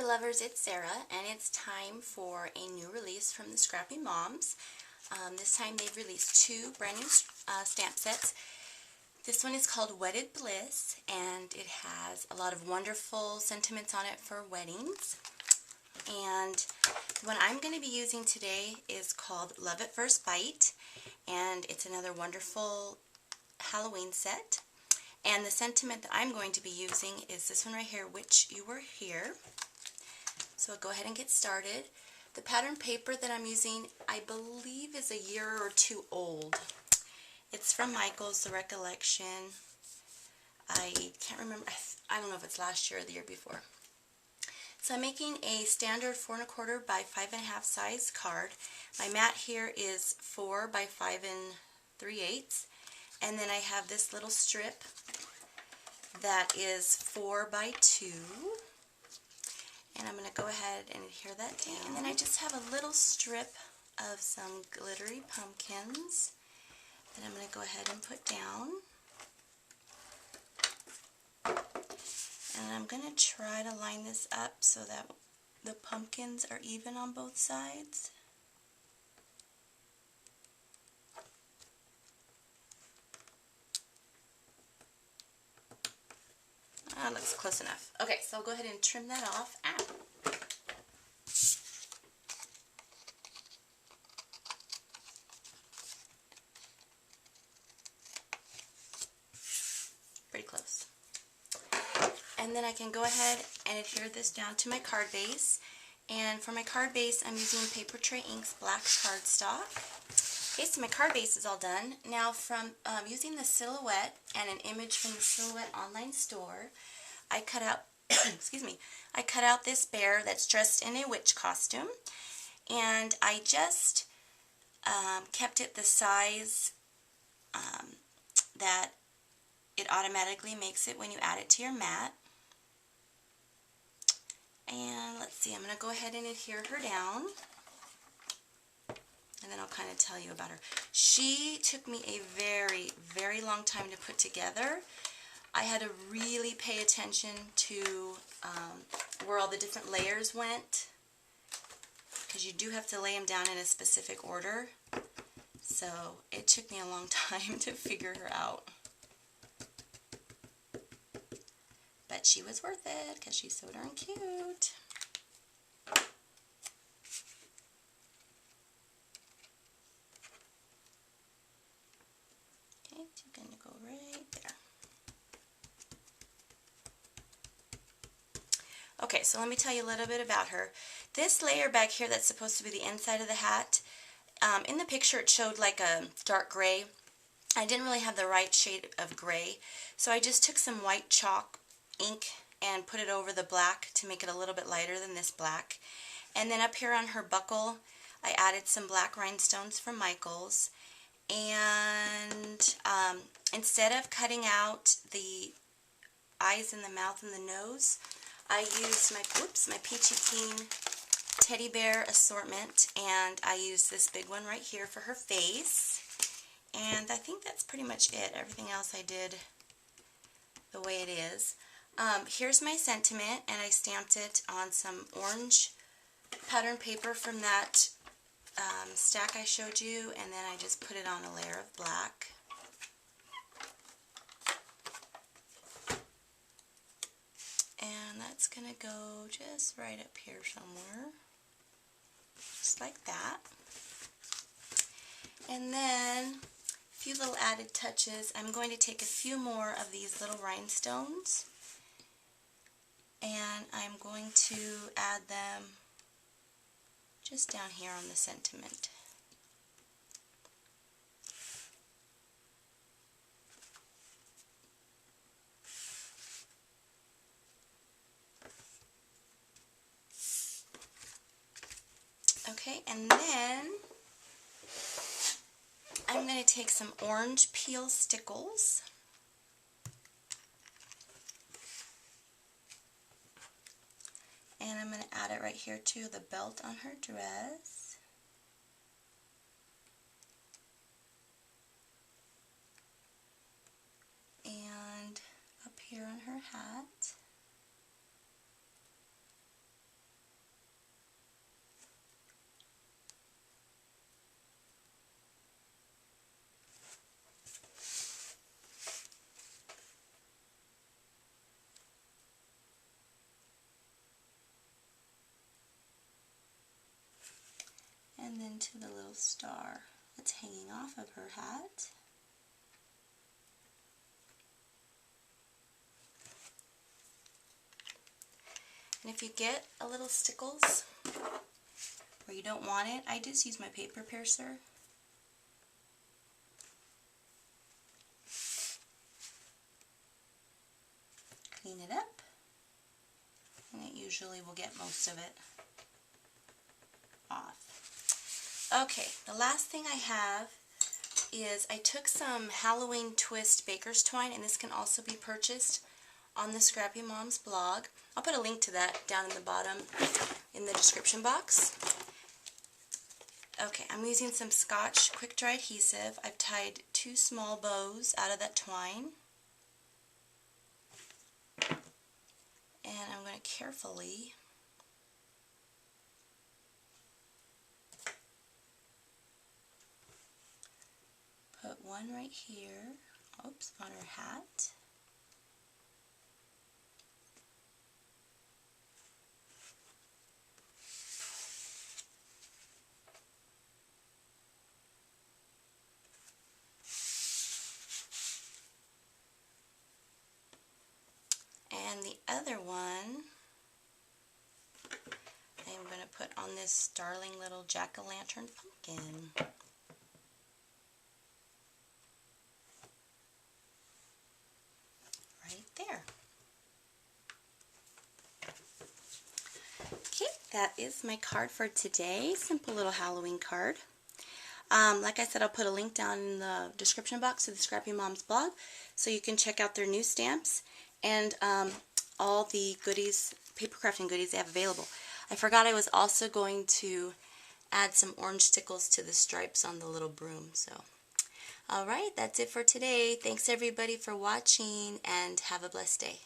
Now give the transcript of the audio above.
lovers, it's Sarah, and it's time for a new release from the Scrappy Moms. This time they've released two brand new stamp sets. This one is called Wedded Bliss, and it has a lot of wonderful sentiments on it for weddings. And the one I'm going to be using today is called Love at First Bite, and it's another wonderful Halloween set. And the sentiment that I'm going to be using is this one right here, Which You Were Here. So I'll go ahead and get started. The pattern paper that I'm using, I believe, is a year or two old. It's from Michael's, The Recollection. I can't remember, I don't know if it's last year or the year before. So I'm making a standard 4 1/4 by 5 1/2 size card. My mat here is 4 by 5 3/8. And then I have this little strip that is 4 by 2. And I'm going to go ahead and adhere that down. And then I just have a little strip of some glittery pumpkins that I'm going to go ahead and put down. And I'm going to try to line this up so that the pumpkins are even on both sides. That looks close enough. Okay, so I'll go ahead and trim that off. Pretty close. And then I can go ahead and adhere this down to my card base. And for my card base, I'm using Paper Tray Inks black cardstock. Okay, so my card base is all done. Now from using the silhouette and an image from the Silhouette online store, I cut out, excuse me, I cut out this bear that's dressed in a witch costume, and I just kept it the size that it automatically makes it when you add it to your mat. And let's see, I'm going to go ahead and adhere her down, and then I'll kind of tell you about her. She took me a very, very long time to put together. I had to really pay attention to where all the different layers went, because you do have to lay them down in a specific order. So it took me a long time to figure her out. But she was worth it because she's so darn cute. Okay, you're going to go right there. Okay, so let me tell you a little bit about her. This layer back here that's supposed to be the inside of the hat, in the picture it showed like a dark gray. I didn't really have the right shade of gray, so I just took some white chalk ink and put it over the black to make it a little bit lighter than this black. And then up here on her buckle, I added some black rhinestones from Michael's. And instead of cutting out the eyes and the mouth and the nose, I used my Peachy Keen teddy bear assortment, and I used this big one right here for her face. And I think that's pretty much it. Everything else I did the way it is. Here's my sentiment, and I stamped it on some orange pattern paper from that stack I showed you, and then I just put it on a layer of black. And that's going to go just right up here somewhere, just like that. And then a few little added touches. I'm going to take a few more of these little rhinestones, and I'm going to add them just down here on the sentiment. Okay, and then I'm going to take some orange peel stickles, and I'm going to add it right here to the belt on her dress. And up here on her hat. and then to the little star that's hanging off of her hat. And if you get a little stickles where you don't want it, I just use my paper piercer. Clean it up, and it usually will get most of it off. Okay, the last thing I have is I took some Halloween Twist Baker's Twine, and this can also be purchased on the Scrappy Moms blog. I'll put a link to that down in the bottom in the description box. Okay, I'm using some Scotch quick dry adhesive. I've tied 2 small bows out of that twine. And I'm going to carefully put one right here, oops, on her hat. And the other one I'm going to put on this darling little jack-o'-lantern pumpkin. Right there. Okay, that is my card for today. Simple little Halloween card. Like I said, I'll put a link down in the description box to the Scrappy Moms blog so you can check out their new stamps and all the goodies, paper crafting goodies they have available. I forgot I was also going to add some orange stickles to the stripes on the little broom. So, alright, that's it for today. Thanks everybody for watching, and have a blessed day.